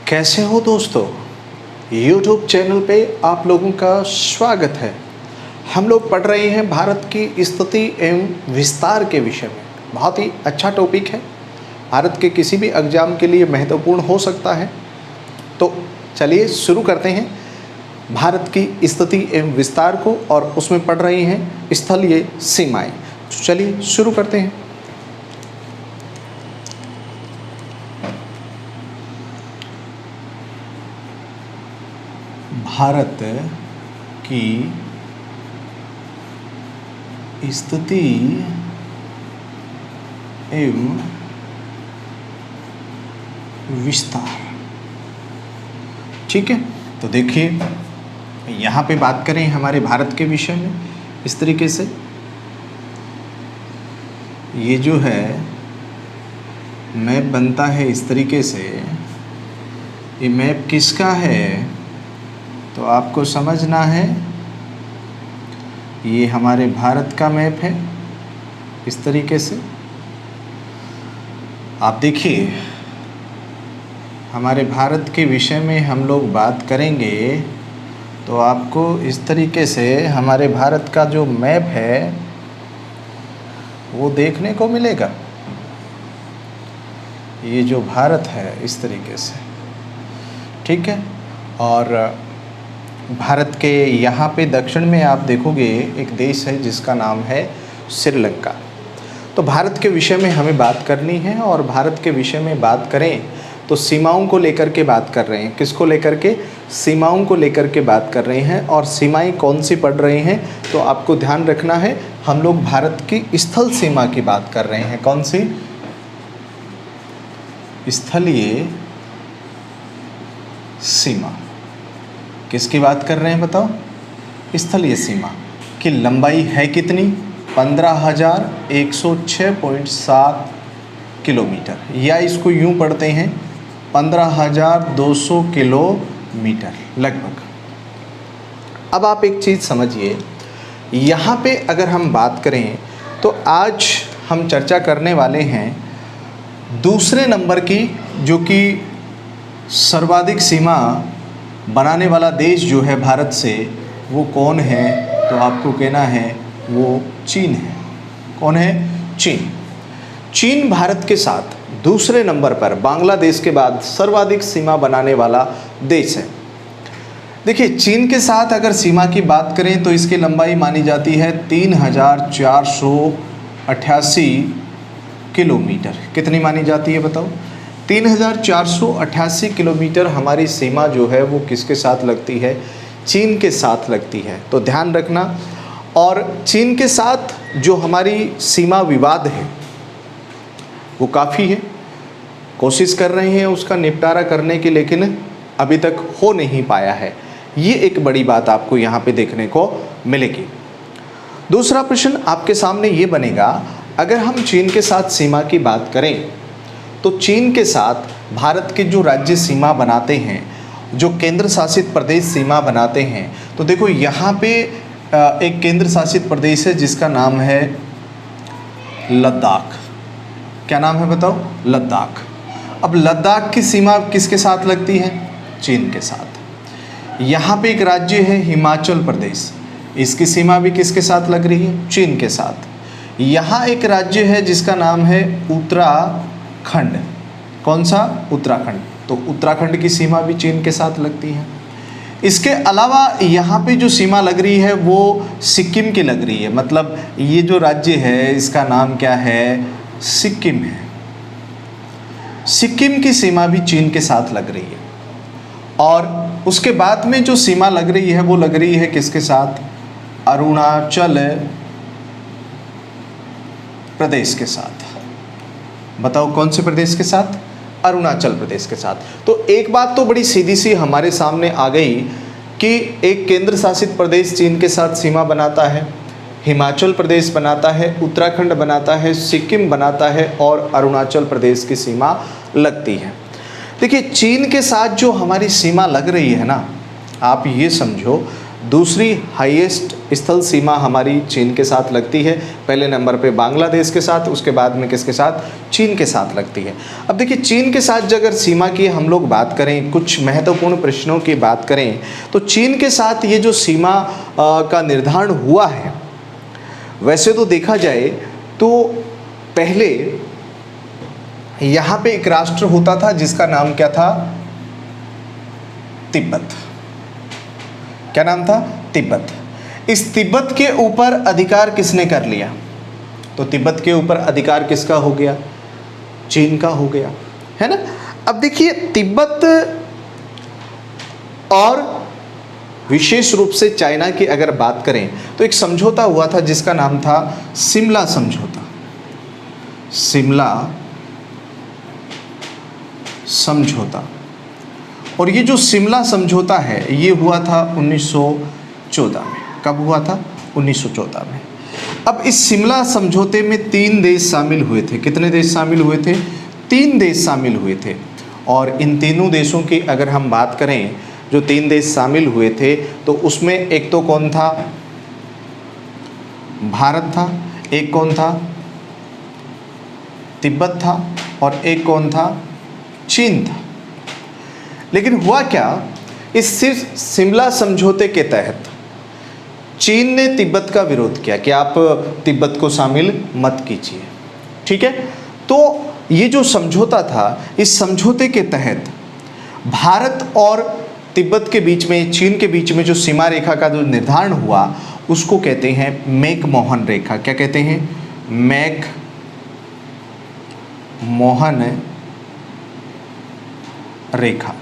कैसे हो दोस्तों। YouTube चैनल पे आप लोगों का स्वागत है। हम लोग पढ़ रहे हैं भारत की स्थिति एवं विस्तार के विषय में। बहुत ही अच्छा टॉपिक है, भारत के किसी भी एग्जाम के लिए महत्वपूर्ण हो सकता है। तो चलिए शुरू करते हैं भारत की स्थिति एवं विस्तार को, और उसमें पढ़ रहे हैं स्थलीय सीमाएं। तो चलिए शुरू करते हैं। भारत की स्थिति एवं विस्तार। ठीक है, तो देखिए यहाँ पे बात करें हमारे भारत के विषय में इस तरीके से। ये जो है मैप बनता है इस तरीके से। ये मैप किसका है तो आपको समझना है, ये हमारे भारत का मैप है इस तरीके से। आप देखिए हमारे भारत के विषय में हम लोग बात करेंगे तो आपको इस तरीके से हमारे भारत का जो मैप है वो देखने को मिलेगा। ये जो भारत है इस तरीके से, ठीक है। और भारत के यहाँ पे दक्षिण में आप देखोगे एक देश है जिसका नाम है श्रीलंका। तो भारत के विषय में हमें बात करनी है, और भारत के विषय में बात करें तो सीमाओं को लेकर के बात कर रहे हैं। किसको लेकर के? सीमाओं को लेकर के बात कर रहे हैं। और सीमाएं कौन सी पढ़ रहे हैं तो आपको ध्यान रखना है, हम लोग भारत की स्थल सीमा की बात कर रहे हैं। कौन सी? स्थलीय सीमा। किसकी बात कर रहे हैं बताओ? स्थलीय सीमा की लंबाई है कितनी? 15,106.7 किलोमीटर, या इसको यूं पढ़ते हैं 15,200 किलोमीटर लगभग। अब आप एक चीज़ समझिए, यहाँ पे अगर हम बात करें तो आज हम चर्चा करने वाले हैं दूसरे नंबर की, जो कि सर्वाधिक सीमा बनाने वाला देश जो है भारत से, वो कौन है तो आपको कहना है वो चीन है। कौन है? चीन। चीन भारत के साथ दूसरे नंबर पर बांग्लादेश के बाद सर्वाधिक सीमा बनाने वाला देश है। देखिए चीन के साथ अगर सीमा की बात करें तो इसकी लंबाई मानी जाती है 3,488 किलोमीटर। कितनी मानी जाती है बताओ? 3,488 किलोमीटर हमारी सीमा जो है वो किसके साथ लगती है? चीन के साथ लगती है। तो ध्यान रखना। और चीन के साथ जो हमारी सीमा विवाद है वो काफ़ी है, कोशिश कर रहे हैं उसका निपटारा करने की, लेकिन अभी तक हो नहीं पाया है। ये एक बड़ी बात आपको यहाँ पे देखने को मिलेगी। दूसरा प्रश्न आपके सामने ये बनेगा, अगर हम चीन के साथ सीमा की बात करें तो चीन के साथ भारत के जो राज्य सीमा बनाते हैं, जो केंद्र शासित प्रदेश सीमा बनाते हैं, तो देखो यहाँ पे एक केंद्र शासित प्रदेश है जिसका नाम है लद्दाख। क्या नाम है बताओ? लद्दाख। अब लद्दाख की सीमा किसके साथ लगती है? चीन के साथ। यहाँ पे एक राज्य है हिमाचल प्रदेश, इसकी सीमा भी किसके साथ लग रही है? चीन के साथ। यहाँ एक राज्य है जिसका नाम है उत्तराखंड। कौन सा? उत्तराखंड। तो उत्तराखंड की सीमा भी चीन के साथ लगती है। इसके अलावा यहाँ पे जो सीमा लग रही है वो सिक्किम की लग रही है। मतलब ये जो राज्य है इसका नाम क्या है? सिक्किम है। सिक्किम की सीमा भी चीन के साथ लग रही है। और उसके बाद में जो सीमा लग रही है वो लग रही है किसके साथ? अरुणाचल प्रदेश के साथ। बताओ कौन से प्रदेश के साथ? अरुणाचल प्रदेश के साथ। तो एक बात तो बड़ी सीधी सी हमारे सामने आ गई कि एक केंद्र शासित प्रदेश चीन के साथ सीमा बनाता है, हिमाचल प्रदेश बनाता है, उत्तराखंड बनाता है, सिक्किम बनाता है, और अरुणाचल प्रदेश की सीमा लगती है। देखिए चीन के साथ जो हमारी सीमा लग रही है ना, आप ये समझो दूसरी हाईएस्ट स्थल सीमा हमारी चीन के साथ लगती है। पहले नंबर पे बांग्लादेश के साथ, उसके बाद में किसके साथ? चीन के साथ लगती है। अब देखिए चीन के साथ अगर सीमा की हम लोग बात करें, कुछ महत्वपूर्ण प्रश्नों की बात करें, तो चीन के साथ ये जो सीमा का निर्धारण हुआ है, वैसे तो देखा जाए तो पहले यहाँ पे एक राष्ट्र होता था जिसका नाम क्या था? तिब्बत। क्या नाम था? तिब्बत। इस तिब्बत के ऊपर अधिकार किसने कर लिया? तो तिब्बत के ऊपर अधिकार किसका हो गया? चीन का हो गया, है ना। अब देखिए तिब्बत और विशेष रूप से चाइना की अगर बात करें तो एक समझौता हुआ था जिसका नाम था शिमला समझौता। शिमला समझौता। और ये जो शिमला समझौता है ये हुआ था 1914 में। कब हुआ था? 1914 में। अब इस शिमला समझौते में 3 देश शामिल हुए थे। कितने देश शामिल हुए थे? 3 देश शामिल हुए थे। और इन तीनों देशों की अगर हम बात करें, जो 3 देश शामिल हुए थे, तो उसमें एक तो कौन था? भारत था, एक कौन था? तिब्बत था, और एक कौन था? चीन था। लेकिन हुआ क्या, इस सिर्फ शिमला समझौते के तहत चीन ने तिब्बत का विरोध किया कि आप तिब्बत को शामिल मत कीजिए। ठीक है, तो ये जो समझौता था, इस समझौते के तहत भारत और तिब्बत के बीच में, चीन के बीच में जो सीमा रेखा का जो निर्धारण हुआ उसको कहते हैं मैकमोहन रेखा। क्या कहते हैं? मैकमोहन रेखा।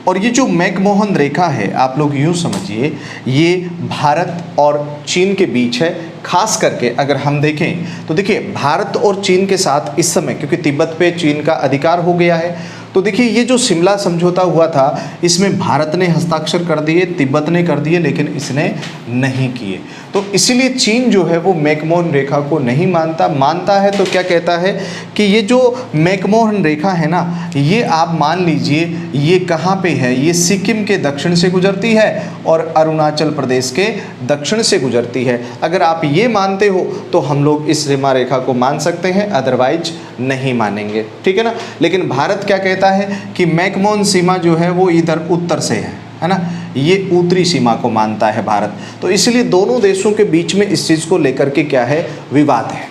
और ये जो मैकमोहन रेखा है, आप लोग यूँ समझिए, ये भारत और चीन के बीच है। खास करके अगर हम देखें तो देखिए भारत और चीन के साथ इस समय, क्योंकि तिब्बत पे चीन का अधिकार हो गया है, तो देखिए ये जो शिमला समझौता हुआ था इसमें भारत ने हस्ताक्षर कर दिए, तिब्बत ने कर दिए, लेकिन इसने नहीं किए। तो इसीलिए चीन जो है वो मैकमोहन रेखा को नहीं मानता है। तो क्या कहता है कि ये जो मैकमोहन रेखा है ना, ये आप मान लीजिए ये कहाँ पे है? ये सिक्किम के दक्षिण से गुजरती है और अरुणाचल प्रदेश के दक्षिण से गुजरती है। अगर आप ये मानते हो तो हम लोग इस सीमा रेखा को मान सकते हैं, अदरवाइज नहीं मानेंगे। ठीक है ना। लेकिन भारत क्या कहता है कि मैकमोहन सीमा जो है वो इधर उत्तर से है ना, ये उत्तरी सीमा को मानता है भारत। तो इसलिए दोनों देशों के बीच में इस चीज़ को लेकर के क्या है? विवाद है।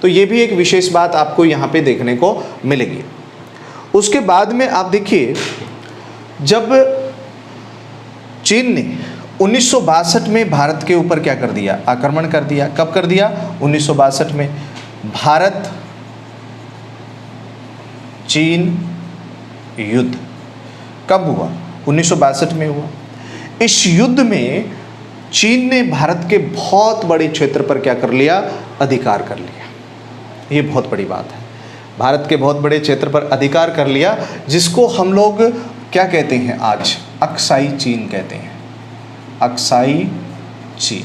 तो ये भी एक विशेष बात आपको यहाँ पे देखने को मिलेगी। उसके बाद में आप देखिए, जब चीन ने 1962 में भारत के ऊपर क्या कर दिया? आक्रमण कर दिया। कब कर दिया? 1962 में। भारत चीन युद्ध कब हुआ? 1962 में हुआ। इस युद्ध में चीन ने भारत के बहुत बड़े क्षेत्र पर क्या कर लिया? अधिकार कर लिया। ये बहुत बड़ी बात है। भारत के बहुत बड़े क्षेत्र पर अधिकार कर लिया, जिसको हम लोग क्या कहते हैं आज? अक्साई चीन कहते हैं। अक्साई चीन।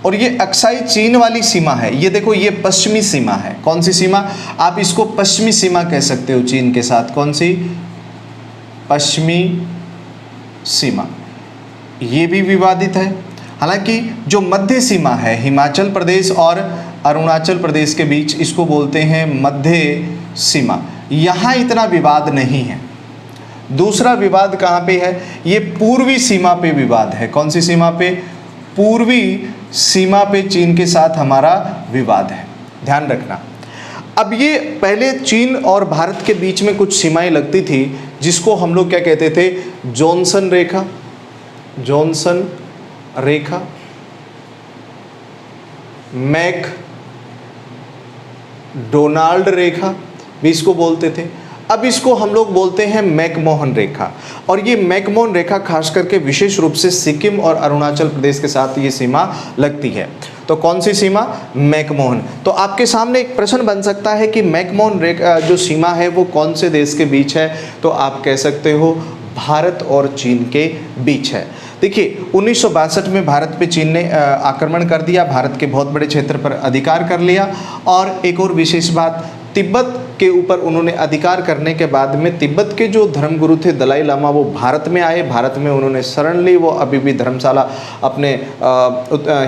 और ये अक्साई चीन वाली सीमा है, ये देखो ये पश्चिमी सीमा है। कौन सी सीमा? आप इसको पश्चिमी सीमा कह सकते हो चीन के साथ। कौन सी? पश्चिमी सीमा। ये भी विवादित है। हालांकि जो मध्य सीमा है, हिमाचल प्रदेश और अरुणाचल प्रदेश के बीच, इसको बोलते हैं मध्य सीमा। यहाँ इतना विवाद नहीं है। दूसरा विवाद कहाँ पे है? ये पूर्वी सीमा पे विवाद है। कौन सी सीमा पे? पूर्वी सीमा पे चीन के साथ हमारा विवाद है। ध्यान रखना। अब ये पहले चीन और भारत के बीच में कुछ सीमाएं लगती थी, जिसको हम लोग क्या कहते थे? जॉनसन रेखा। जॉनसन रेखा, मैकडोनाल्ड रेखा भी इसको बोलते थे। अब इसको हम लोग बोलते हैं मैकमोहन रेखा। और ये मैकमोहन रेखा खास करके विशेष रूप से सिक्किम और अरुणाचल प्रदेश के साथ ये सीमा लगती है। तो कौन सी सीमा? मैकमोहन। तो आपके सामने एक प्रश्न बन सकता है कि मैकमोहन रेखा जो सीमा है वो कौन से देश के बीच है? तो आप कह सकते हो भारत और चीन के बीच है। देखिए 1962 में भारत पे चीन ने आक्रमण कर दिया, भारत के बहुत बड़े क्षेत्र पर अधिकार कर लिया। और एक और विशेष बात, तिब्बत के ऊपर उन्होंने अधिकार करने के बाद में तिब्बत के जो धर्मगुरु थे दलाई लामा, वो भारत में आए, भारत में उन्होंने शरण ली, वो अभी भी धर्मशाला अपने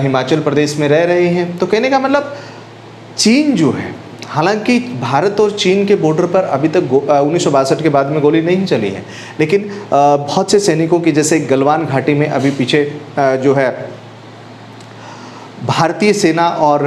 हिमाचल प्रदेश में रह रहे हैं। तो कहने का मतलब चीन जो है, हालांकि भारत और चीन के बॉर्डर पर अभी तक 1962 के बाद में गोली नहीं चली है, लेकिन बहुत से सैनिकों की, जैसे गलवान घाटी में अभी पीछे जो है भारतीय सेना और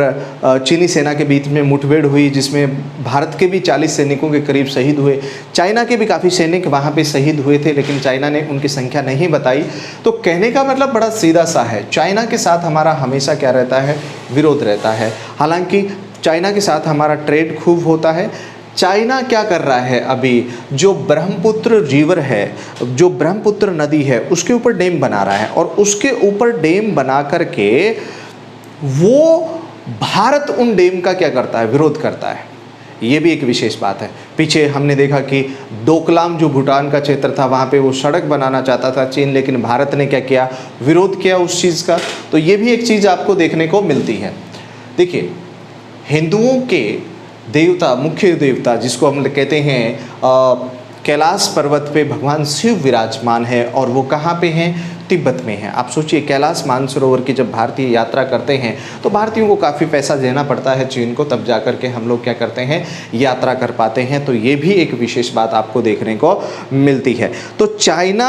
चीनी सेना के बीच में मुठभेड़ हुई, जिसमें भारत के भी 40 सैनिकों के करीब शहीद हुए, चाइना के भी काफ़ी सैनिक वहाँ पे शहीद हुए थे, लेकिन चाइना ने उनकी संख्या नहीं बताई। तो कहने का मतलब बड़ा सीधा सा है, चाइना के साथ हमारा हमेशा क्या रहता है, विरोध रहता है। हालांकि चाइना के साथ हमारा ट्रेड खूब होता है। चाइना क्या कर रहा है, अभी जो ब्रह्मपुत्र रिवर है, जो ब्रह्मपुत्र नदी है, उसके ऊपर डैम बना रहा है, और उसके ऊपर डैम बना करके वो भारत उन डैम का क्या करता है, विरोध करता है। ये भी एक विशेष बात है। पीछे हमने देखा कि डोकलाम जो भूटान का क्षेत्र था, वहाँ पे वो सड़क बनाना चाहता था चीन, लेकिन भारत ने क्या किया, विरोध किया उस चीज़ का। तो ये भी एक चीज़ आपको देखने को मिलती है। देखिए, हिंदुओं के देवता, मुख्य देवता जिसको हम कहते हैं, कैलाश पर्वत पे भगवान शिव विराजमान है, और वो कहाँ पे हैं, तिब्बत में है। आप सोचिए, कैलाश मानसरोवर की जब भारतीय यात्रा करते हैं तो भारतीयों को काफ़ी पैसा देना पड़ता है चीन को, तब जा कर के हम लोग क्या करते हैं, यात्रा कर पाते हैं। तो ये भी एक विशेष बात आपको देखने को मिलती है। तो चाइना,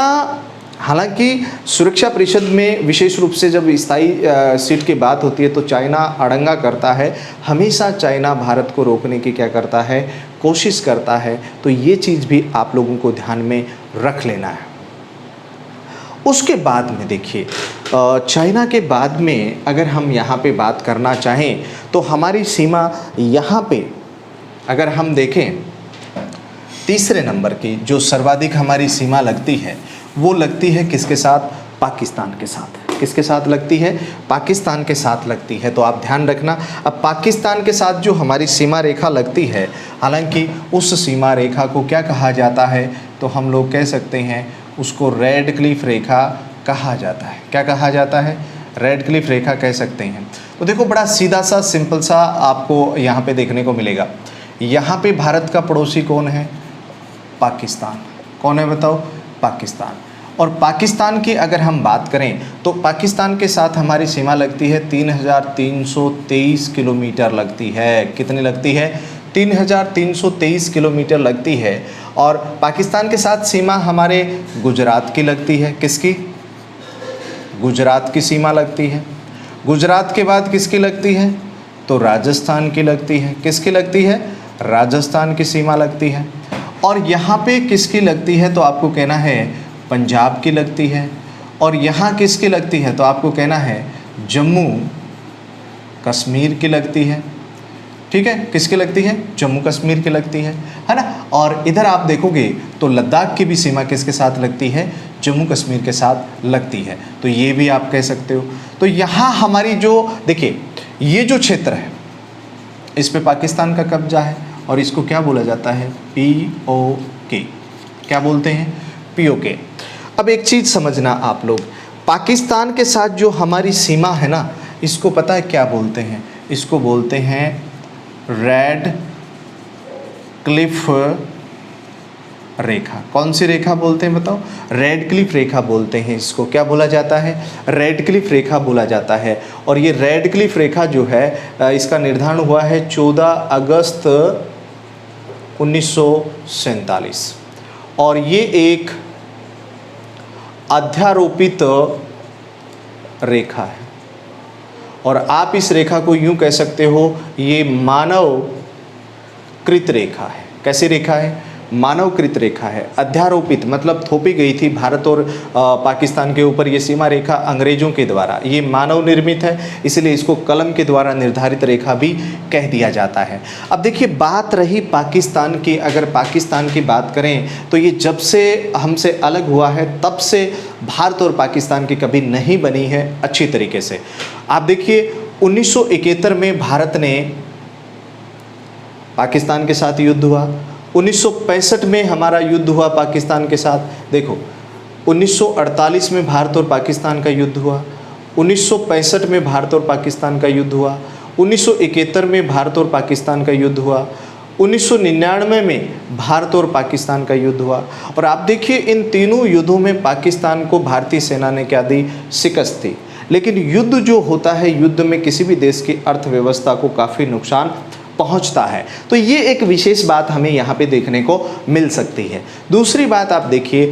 हालांकि सुरक्षा परिषद में विशेष रूप से जब स्थायी सीट की बात होती है तो चाइना अड़ंगा करता है, हमेशा चाइना भारत को रोकने की क्या करता है, कोशिश करता है। तो ये चीज़ भी आप लोगों को ध्यान में रख लेना है। उसके बाद में देखिए, चाइना के बाद में अगर हम यहाँ पे बात करना चाहें तो हमारी सीमा यहाँ पे अगर हम देखें, तीसरे नंबर की जो सर्वाधिक हमारी सीमा लगती है, वो लगती है किसके साथ, पाकिस्तान के साथ। किसके साथ लगती है, पाकिस्तान के साथ लगती है। तो आप ध्यान रखना, अब पाकिस्तान के साथ जो हमारी सीमा रेखा लगती है, हालांकि उस सीमा रेखा को क्या कहा जाता है, तो हम लोग कह सकते हैं उसको रेड क्लिफ रेखा कहा जाता है। क्या कहा जाता है, रेड क्लिफ रेखा कह सकते हैं। तो देखो, बड़ा सीधा सा सिंपल सा आपको यहाँ पे देखने को मिलेगा। यहाँ पे भारत का पड़ोसी कौन है, पाकिस्तान। कौन है बताओ, पाकिस्तान। और पाकिस्तान की अगर हम बात करें तो पाकिस्तान के साथ हमारी सीमा लगती है 3323 किलोमीटर लगती है। कितनी लगती है, 3323 किलोमीटर लगती है। और पाकिस्तान के साथ सीमा हमारे गुजरात की लगती है। किसकी, गुजरात की सीमा लगती है। गुजरात के बाद किसकी लगती है, तो राजस्थान की लगती है। किसकी लगती है, राजस्थान की सीमा लगती है। और यहाँ पे किसकी लगती है, तो आपको कहना है पंजाब की लगती है। और यहाँ किसकी लगती है, तो आपको कहना है जम्मू कश्मीर की लगती है। ठीक है, किसकी लगती है, जम्मू कश्मीर की लगती है ना। और इधर आप देखोगे तो लद्दाख की भी सीमा किसके साथ लगती है, जम्मू कश्मीर के साथ लगती है। तो ये भी आप कह सकते हो। तो यहाँ हमारी जो, देखिए ये जो क्षेत्र है, इस पे पाकिस्तान का कब्जा है, और इसको क्या बोला जाता है, POK। क्या बोलते हैं, POK। अब एक चीज़ समझना आप लोग, पाकिस्तान के साथ जो हमारी सीमा है ना, इसको पता है क्या बोलते हैं, इसको बोलते हैं रेड क्लिफ रेखा। कौन सी रेखा बोलते हैं बताओ, रेड क्लिफ रेखा बोलते हैं इसको। क्या बोला जाता है, रेड क्लिफ रेखा बोला जाता है। और ये रेड क्लिफ रेखा जो है, इसका निर्धारण हुआ है 14 अगस्त 1947, और ये एक अध्यारोपित रेखा है। और आप इस रेखा को यूं कह सकते हो, ये मानव कृत रेखा है। कैसी रेखा है, मानवकृत रेखा है। अध्यारोपित मतलब थोपी गई थी भारत और पाकिस्तान के ऊपर ये सीमा रेखा अंग्रेजों के द्वारा। ये मानव निर्मित है, इसलिए इसको कलम के द्वारा निर्धारित रेखा भी कह दिया जाता है। अब देखिए, बात रही पाकिस्तान की, अगर पाकिस्तान की बात करें तो ये जब से हमसे अलग हुआ है तब से भारत और पाकिस्तान की कभी नहीं बनी है अच्छी तरीके से। आप देखिए, 1971 में भारत ने पाकिस्तान के साथ युद्ध हुआ, 1965 में हमारा युद्ध हुआ पाकिस्तान के साथ। देखो, 1948 में भारत और पाकिस्तान का युद्ध हुआ, 1965 में भारत और पाकिस्तान का युद्ध हुआ, 1971 में भारत और पाकिस्तान का युद्ध हुआ, 1999 में भारत और पाकिस्तान का युद्ध हुआ और आप देखिए इन तीनों युद्धों में पाकिस्तान को भारतीय सेना ने क्या दी, शिकस्त दी। लेकिन युद्ध जो होता है, युद्ध में किसी भी देश की अर्थव्यवस्था को काफ़ी नुकसान पहुंचता है। तो ये एक विशेष बात हमें यहाँ पे देखने को मिल सकती है। दूसरी बात आप देखिए,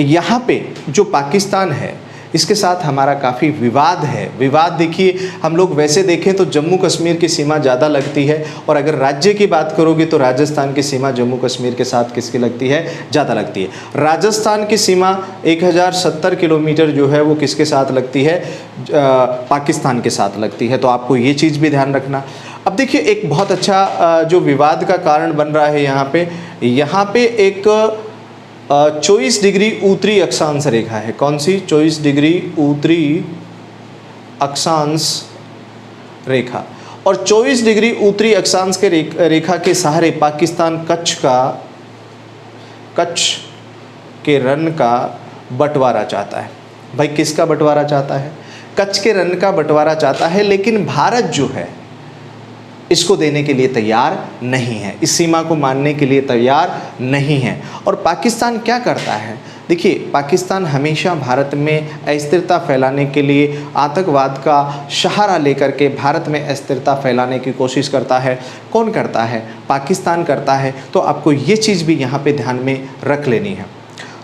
यहाँ पे जो पाकिस्तान है इसके साथ हमारा काफ़ी विवाद है। विवाद देखिए, हम लोग वैसे देखें तो जम्मू कश्मीर की सीमा ज़्यादा लगती है और अगर राज्य की बात करोगे तो राजस्थान की सीमा जम्मू कश्मीर के साथ किसकी लगती है, ज़्यादा लगती है। राजस्थान की सीमा 1070 किलोमीटर जो है वो किसके साथ लगती है, पाकिस्तान के साथ लगती है। तो आपको ये चीज़ भी ध्यान रखना। अब देखिए एक बहुत अच्छा जो विवाद का कारण बन रहा है यहाँ पे एक 24 डिग्री उत्तरी अक्षांश रेखा है। कौन सी? 24 डिग्री उत्तरी अक्षांश रेखा। और 24 डिग्री उत्तरी अक्षांश के रेखा के सहारे पाकिस्तान कच्छ के रण का बंटवारा चाहता है। भाई किसका बंटवारा चाहता है? कच्छ के रण का बंटवारा चाहता है, लेकिन भारत जो है इसको देने के लिए तैयार नहीं है, इस सीमा को मानने के लिए तैयार नहीं है। और पाकिस्तान क्या करता है? देखिए, पाकिस्तान हमेशा भारत में अस्थिरता फैलाने के लिए आतंकवाद का सहारा लेकर के भारत में अस्थिरता फैलाने की कोशिश करता है। कौन करता है? पाकिस्तान करता है। तो आपको ये चीज़ भी यहाँ पे ध्यान में रख लेनी है।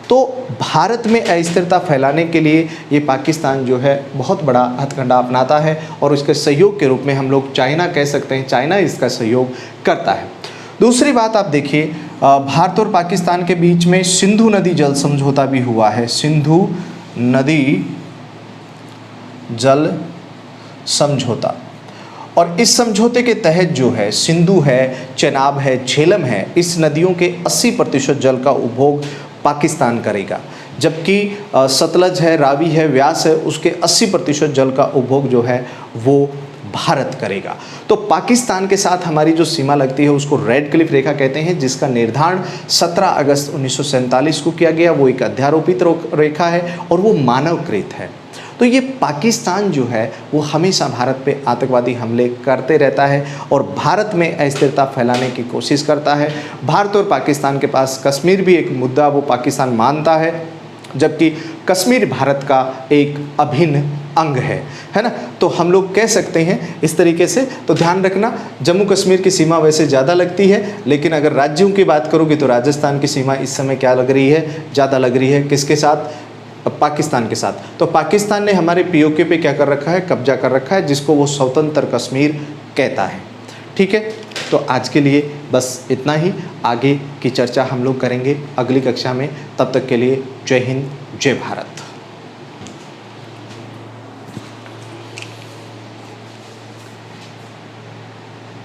तो भारत में अस्थिरता फैलाने के लिए ये पाकिस्तान जो है बहुत बड़ा हथकंडा अपनाता है और उसके सहयोग के रूप में हम लोग चाइना कह सकते हैं, चाइना इसका सहयोग करता है। दूसरी बात आप देखिए, भारत और पाकिस्तान के बीच में सिंधु नदी जल समझौता भी हुआ है। सिंधु नदी जल समझौता, और इस समझौते के तहत जो है सिंधु है, चेनाब है, झेलम है, इस नदियों के 80% जल का उपभोग पाकिस्तान करेगा, जबकि सतलज है, रावी है, व्यास है, उसके 80% जल का उपभोग जो है वो भारत करेगा। तो पाकिस्तान के साथ हमारी जो सीमा लगती है उसको रेड क्लिफ रेखा कहते हैं, जिसका निर्धारण 17 अगस्त 1947 को किया गया। वो एक अध्यारोपित रेखा है और वो मानवकृत है। तो ये पाकिस्तान जो है वो हमेशा भारत पे आतंकवादी हमले करते रहता है और भारत में अस्थिरता फैलाने की कोशिश करता है। भारत और पाकिस्तान के पास कश्मीर भी एक मुद्दा वो पाकिस्तान मानता है, जबकि कश्मीर भारत का एक अभिन्न अंग है ना। तो हम लोग कह सकते हैं इस तरीके से। तो ध्यान रखना, जम्मू कश्मीर की सीमा वैसे ज़्यादा लगती है, लेकिन अगर राज्यों की बात करोगे तो राजस्थान की सीमा इस समय क्या लग रही है, ज़्यादा लग रही है। किसके साथ? पाकिस्तान के साथ। तो पाकिस्तान ने हमारे पीओके पे क्या कर रखा है, कब्जा कर रखा है, जिसको वो स्वतंत्र कश्मीर कहता है। ठीक है, तो आज के लिए बस इतना ही। आगे की चर्चा हम लोग करेंगे अगली कक्षा में। तब तक के लिए जय हिंद, जय भारत।